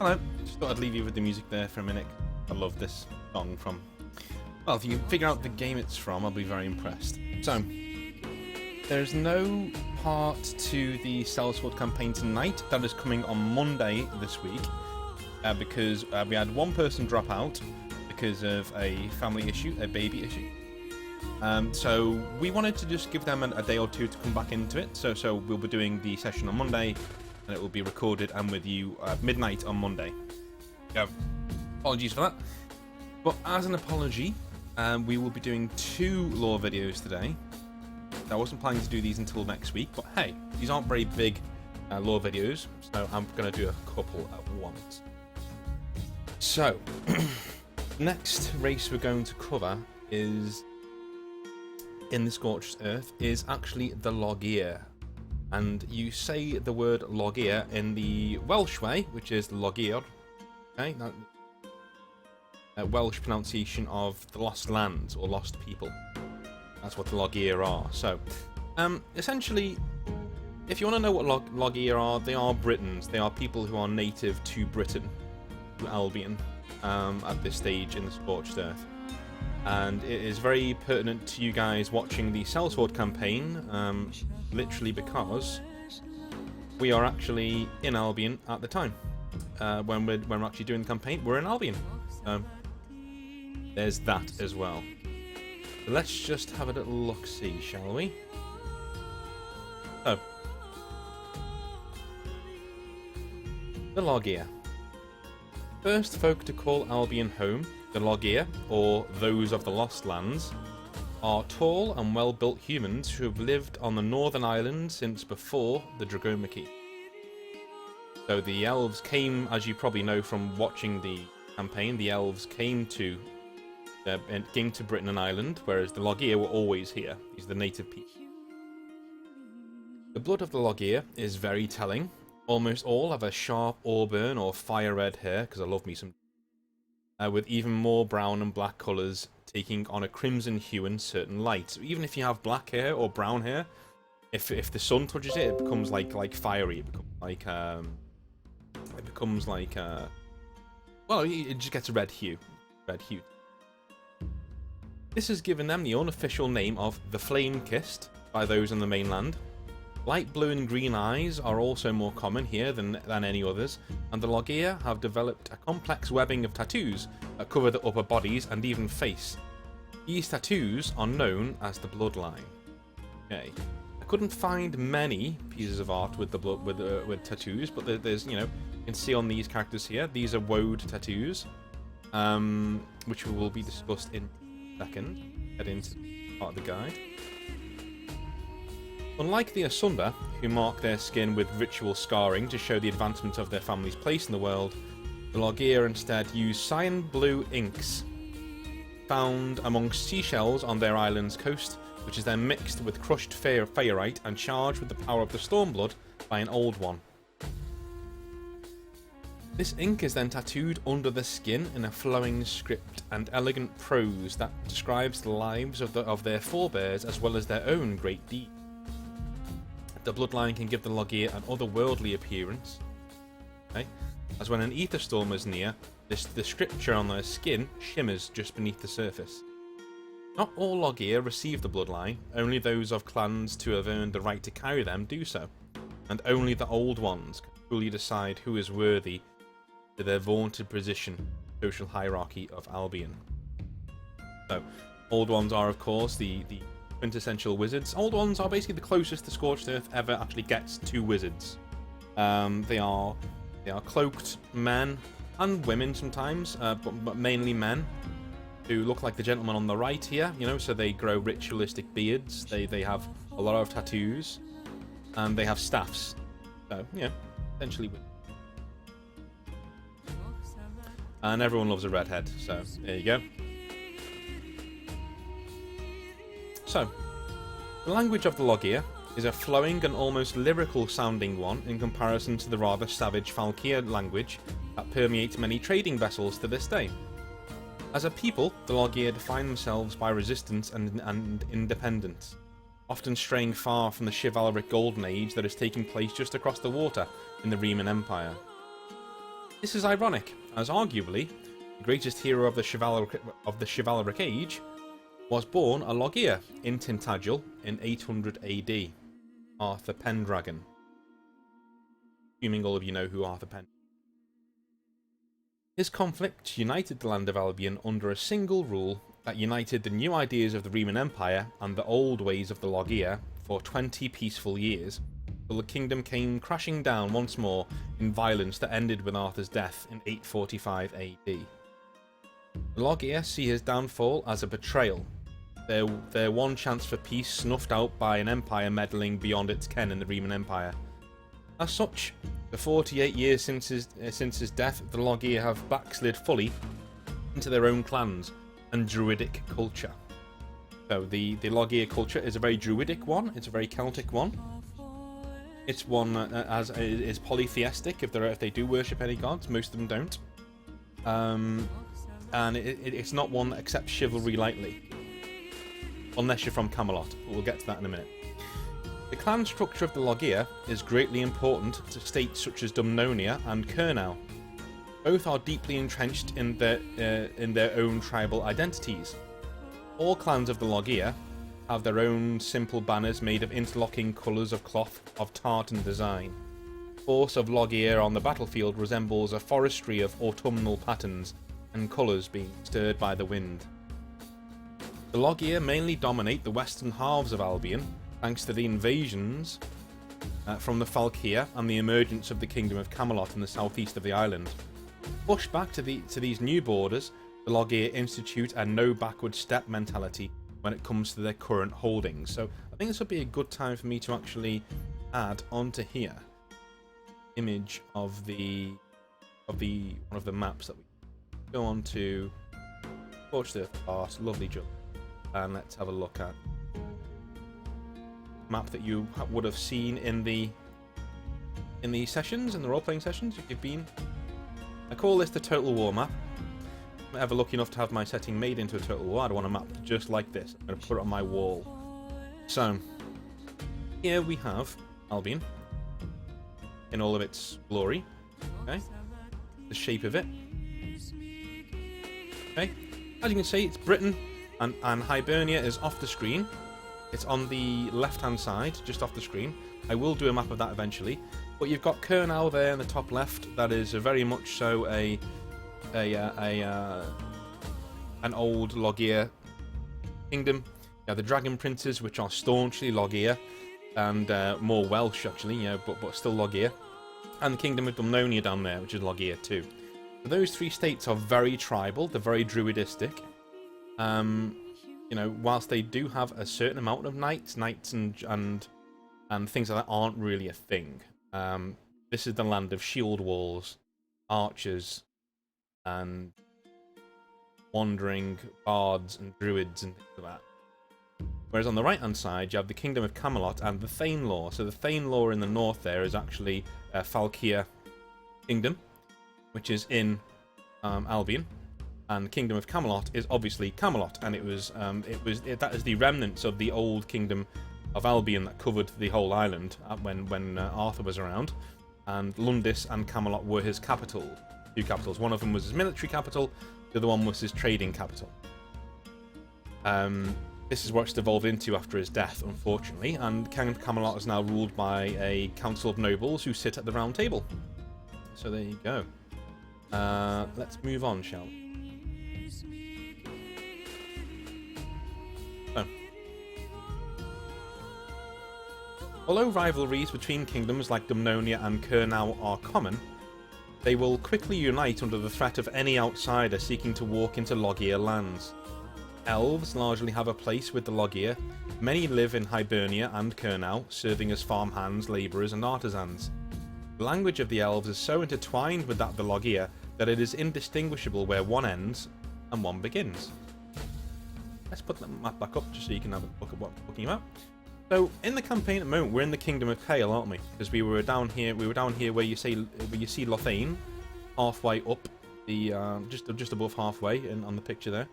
Hello. Just thought I'd leave you with the music there for a minute. I love this song from... Well, if you figure out the game it's from, I'll be very impressed. So, there's no part to the Sellsword campaign tonight. That is coming on Monday this week. Because we had one person drop out because of a family issue, a baby issue. So we wanted to just give them a day or two to come back into it. So we'll be doing the session on Monday, and it will be recorded and with you at midnight on Monday. Yeah, apologies for that. But as an apology, we will be doing 2 lore videos today. I wasn't planning to do these until next week, but hey, these aren't very big lore videos, so I'm going to do a couple at once. So, next race we're going to cover is, in the Scorched Earth, is actually the Llogeyr. And you say the word Llogeyr in the Welsh way, which is Llogeyr. Okay, Welsh pronunciation of the Lost Lands, or Lost People. That's what the Llogeyr are. So, essentially, if you want to know what Llogeyr are, they are Britons. They are people who are native to Britain, to Albion, at this stage in the Scorched Earth. And it is very pertinent to you guys watching the Sellsword campaign, literally because we are actually in Albion at the time. When we're actually doing the campaign, we're in Albion. There's that as well. Let's just have a little look-see, shall we? So, the Llogeyr. First folk to call Albion home, the Llogeyr, or those of the Lost Lands, are tall and well-built humans who have lived on the Northern Island since before the Dragomachy. So the elves came, as you probably know from watching the campaign, the elves came to Britain and Ireland, whereas the Llogeyr were always here. These are the native people. The blood of the Llogeyr is very telling. Almost all have a sharp auburn or fire red hair, because I love me some, with even more brown and black colours taking on a crimson hue in certain light. So even if you have black hair or brown hair, if the sun touches it, it becomes like fiery. It becomes like well, it just gets a red hue. This has given them the unofficial name of the Flame-Kissed by those on the mainland. Light blue and green eyes are also more common here than any others, and the Llogeyr have developed a complex webbing of tattoos that cover the upper bodies and even face. These tattoos are known as the bloodline. Okay, I couldn't find many pieces of art with the with tattoos, but there's, you know, you can see on these characters here. These are woad tattoos, which will be discussed in a second. Head into part of the guide. Unlike the Asunder, who mark their skin with ritual scarring to show the advancement of their family's place in the world, the Llogeyr instead use cyan blue inks found amongst seashells on their island's coast, which is then mixed with crushed feyerite and charged with the power of the Stormblood by an old one. This ink is then tattooed under the skin in a flowing script and elegant prose that describes the lives of their forebears as well as their own great deeds. The bloodline can give the Llogeyr an otherworldly appearance, okay? As when an ether storm is near, the scripture on their skin shimmers just beneath the surface. Not all Llogeyr receive the bloodline, only those of clans to have earned the right to carry them do so, and only the old ones can truly decide who is worthy to their vaunted position in the social hierarchy of Albion. So, old ones are of course the quintessential wizards. Old ones are basically the closest the Scorched Earth ever actually gets to wizards. They are cloaked men and women sometimes, but mainly men who look like the gentleman on the right here. You know, so they grow ritualistic beards. They have a lot of tattoos, and they have staffs. So yeah, essentially. And everyone loves a redhead. So there you go. So, the language of the Llogeyr is a flowing and almost lyrical sounding one in comparison to the rather savage Falkir language that permeates many trading vessels to this day. As a people, the Llogeyr define themselves by resistance and independence, often straying far from the chivalric golden age that is taking place just across the water in the Riemann Empire. This is ironic, as arguably the greatest hero of the chivalric age was born a Llogeyr in Tintagel in 800 AD, Arthur Pendragon. Assuming all of you know who Arthur Pendragon is. His conflict united the land of Albion under a single rule that united the new ideas of the Roman Empire and the old ways of the Llogeyr for 20 peaceful years, till the kingdom came crashing down once more in violence that ended with Arthur's death in 845 AD. The Llogeyr see his downfall as a betrayal, their one chance for peace snuffed out by an empire meddling beyond its ken in the Roman Empire. As such, the 48 years since his death, the Llogeyr have backslid fully into their own clans and druidic culture. So the Llogeyr culture is a very druidic one. It's a very Celtic one. It's one as is polytheistic. If they do worship any gods, most of them don't. And it's not one that accepts chivalry lightly, unless you're from Camelot. But we'll get to that in a minute. The clan structure of the Llogeyr is greatly important to states such as Dumnonia and Cernau. Both are deeply entrenched in their own tribal identities. All clans of the Llogeyr have their own simple banners made of interlocking colours of cloth of tartan design. The force of Llogeyr on the battlefield resembles a forestry of autumnal patterns and colours being stirred by the wind. The Llogeyr mainly dominate the western halves of Albion, thanks to the invasions from the Falkir and the emergence of the Kingdom of Camelot in the southeast of the island. Pushed back to these new borders, the Llogeyr institute a no backward step mentality when it comes to their current holdings. So I think this would be a good time for me to actually add onto here image of one of the maps that we go on to. Scorched Earth Art, lovely job, and let's have a look at map that you would have seen in the sessions, in the role-playing sessions if you've been. I call this the Total War map. If I'm ever lucky enough to have my setting made into a Total War, I'd want a map just like this. I'm going to put it on my wall. So, here we have Albion in all of its glory. Okay, the shape of it. Okay, as you can see, it's Britain, and Hibernia is off the screen. It's on the left-hand side, just off the screen. I will do a map of that eventually. But you've got Cernau there in the top left. That is very much so an old Llogeyr kingdom. You have the Dragon Princes, which are staunchly Llogeyr, and more Welsh actually, but still Llogeyr. And the Kingdom of Dumnonia down there, which is Llogeyr too. So those three states are very tribal. They're very druidistic. Whilst they do have a certain amount of knights and things like that aren't really a thing. This is the land of shield walls, archers, and wandering bards and druids and things like that. Whereas on the right-hand side, you have the Kingdom of Camelot and the Thane Law. So the Thane Law in the north there is actually Falkir Kingdom, which is in Albion. And the Kingdom of Camelot is obviously Camelot, and that is the remnants of the old Kingdom of Albion that covered the whole island when Arthur was around. And Lundis and Camelot were his capital, two capitals. One of them was his military capital, the other one was his trading capital. This is what it's evolved into after his death, unfortunately, and Camelot is now ruled by a council of nobles who sit at the round table. So there you go. Let's move on, shall we? So, although rivalries between kingdoms like Dumnonia and Cernau are common, they will quickly unite under the threat of any outsider seeking to walk into Llogeyr lands. Elves largely have a place with the Llogeyr. Many live in Hibernia and Cernau, serving as farmhands, labourers and artisans. The language of the elves is so intertwined with that of the Llogeyr that it is indistinguishable where one ends and one begins. Let's put the map back up just so you can have a look at what I'm talking about. So in the campaign at the moment, we're in the Kingdom of Cale, aren't we? Because we were down here where you see Lothane, halfway up the just above halfway on the picture there.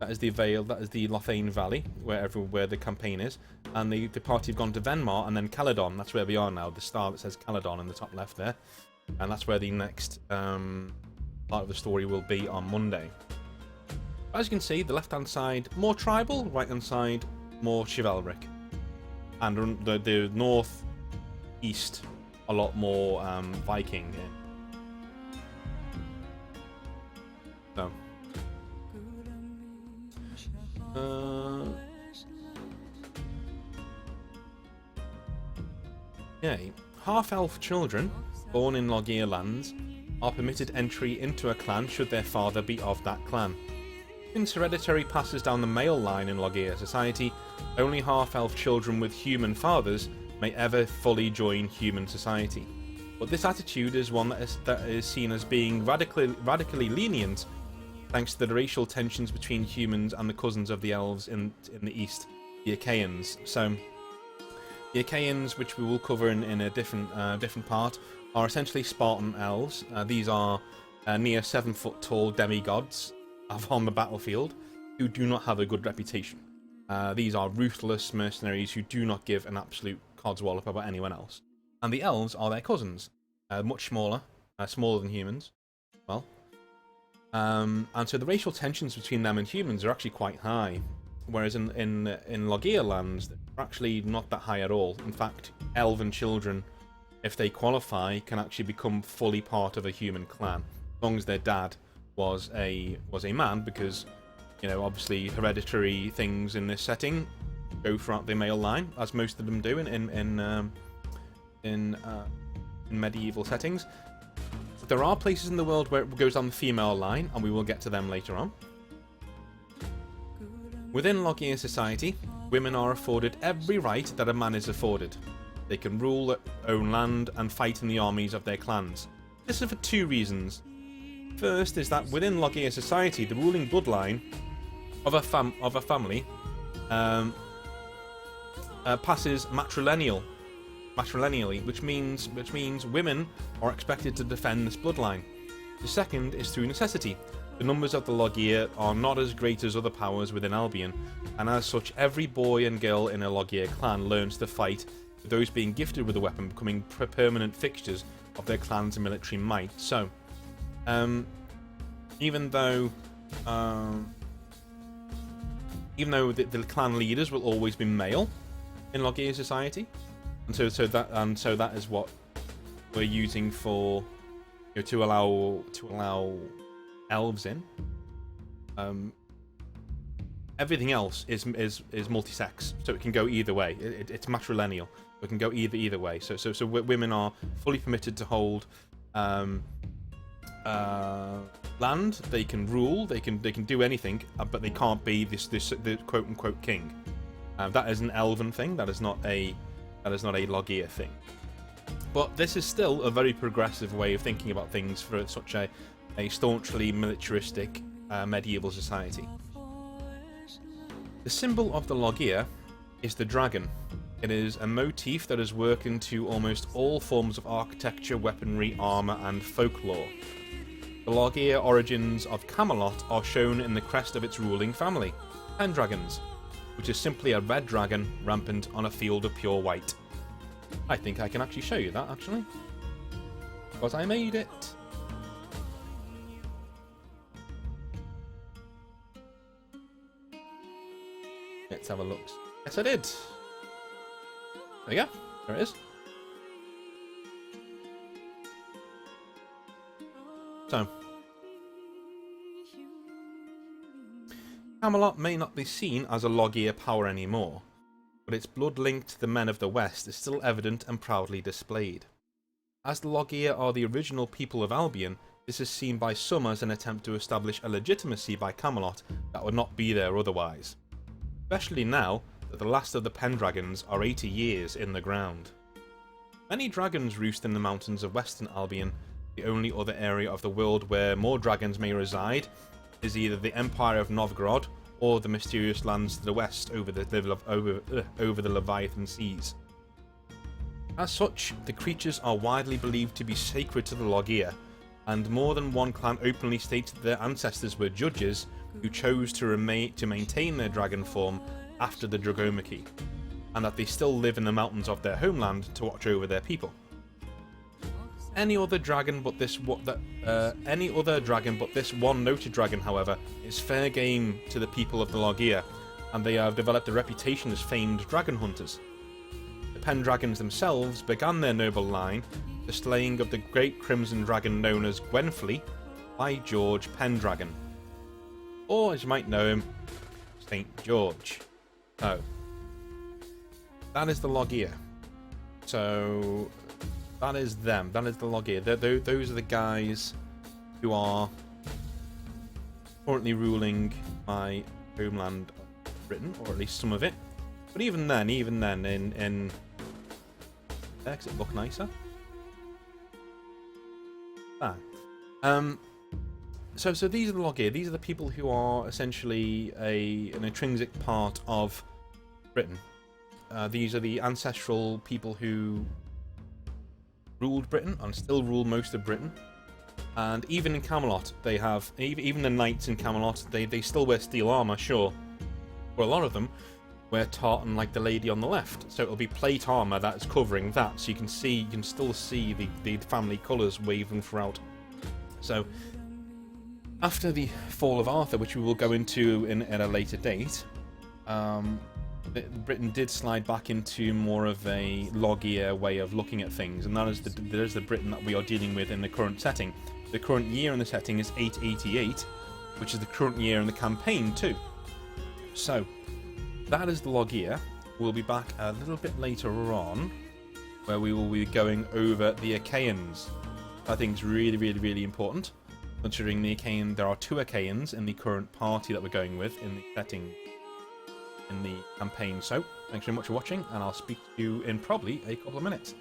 That is the Vale, that is the Lothane Valley, where the campaign is. And the party have gone to Venmar and then Caledon. That's where we are now, the star that says Caledon in the top left there. and that's where the next part of the story will be on Monday. As you can see, the left-hand side more tribal, right-hand side more chivalric, and the north-east a lot more Viking. So, okay, half-elf children born in Llogeyr lands are permitted entry into a clan should their father be of that clan. Since hereditary passes down the male line in Llogeyr society, only half-elf children with human fathers may ever fully join human society. But this attitude is one that is seen as being radically lenient, thanks to the racial tensions between humans and the cousins of the elves in the east, the Achaeans. So, the Achaeans, which we will cover in a different part, are essentially Spartan elves. These are near 7 foot tall demigods on the battlefield who do not have a good reputation. These are ruthless mercenaries who do not give an absolute codswallop about anyone else. And the elves are their cousins, much smaller, smaller than humans. Well, and so the racial tensions between them and humans are actually quite high, whereas in Llogeyr lands, they're actually not that high at all. In fact, elven children, if they qualify, can actually become fully part of a human clan, as long as their dad was a man, because, you know, obviously hereditary things in this setting go throughout the male line, as most of them do in medieval settings. But there are places in the world where it goes on the female line, and we will get to them later on. Within Llogeyr society, women are afforded every right that a man is afforded. They can rule their own land and fight in the armies of their clans. This is for 2 reasons. First is that within Llogeyr society, the ruling bloodline of a family passes matrilineally, which means women are expected to defend this bloodline. The second is through necessity. The numbers of the Llogeyr are not as great as other powers within Albion, and as such, every boy and girl in a Llogeyr clan learns to fight, with those being gifted with a weapon becoming permanent fixtures of their clan's military might. So, even though the clan leaders will always be male in Llogeyr society, and so that is what we're using for, you know, to allow elves in. Everything else is multi-sex, so it can go either way. It's matrilineal. It can go either way. So women are fully permitted to hold land. They can rule. They can do anything, but they can't be the quote unquote king. That is an elven thing. That is not a Llogeyr thing. But this is still a very progressive way of thinking about things for such a staunchly militaristic medieval society. The symbol of the Llogeyr is the dragon. It is a motif that has worked into almost all forms of architecture, weaponry, armour and folklore. The Llogeyr origins of Camelot are shown in the crest of its ruling family, Pendragons, which is simply a red dragon rampant on a field of pure white. I think I can actually show you that, actually, because I made it. Let's have a look. Yes, I did. There you go. There it is. So, Camelot may not be seen as a Llogeyr power anymore, but its blood link to the men of the West is still evident and proudly displayed. As the Llogeyr are the original people of Albion, this is seen by some as an attempt to establish a legitimacy by Camelot that would not be there otherwise. Especially now that the last of the Pendragons are 80 years in the ground. Many dragons roost in the mountains of Western Albion. The only other area of the world where more dragons may reside is either the Empire of Novgorod or the mysterious lands to the west over the Leviathan seas. As such, the creatures are widely believed to be sacred to the Llogeyr, and more than one clan openly states that their ancestors were judges who chose to maintain their dragon form after the Dragomachy, and that they still live in the mountains of their homeland to watch over their people. any other dragon but this one noted dragon, however, is fair game to the people of the Llogeyr, and they have developed a reputation as famed dragon hunters. The Pendragons themselves began their noble line, the slaying of the great crimson dragon known as Gwenfleet by George Pendragon, or as you might know him, St. George. Oh, that is the Llogeyr. So that is them. That is the Llogeyr. Those are the guys who are currently ruling my homeland of Britain, or at least some of it. But even then, in makes it look nicer. So these are the Llogeyr. These are the people who are essentially an intrinsic part of Britain. These are the ancestral people who ruled Britain and still rule most of Britain. And even in Camelot, they have, even the knights in Camelot, they still wear steel armour, sure. But a lot of them wear tartan like the lady on the left. So it'll be plate armour that's covering that, so you can still see the family colours waving throughout. So after the fall of Arthur, which we will go into at a later date, Britain did slide back into more of a Llogeyr way of looking at things, and that is the Britain that we are dealing with in the current setting. The current year in the setting is 888, which is the current year in the campaign too. So that is the Llogeyr. We'll be back a little bit later on, where we will be going over the Achaeans. I think it's really, really, really important, considering there are 2 Achaeans in the current party that we're going with in the setting, in the campaign. So thanks very much for watching, and I'll speak to you in probably a couple of minutes.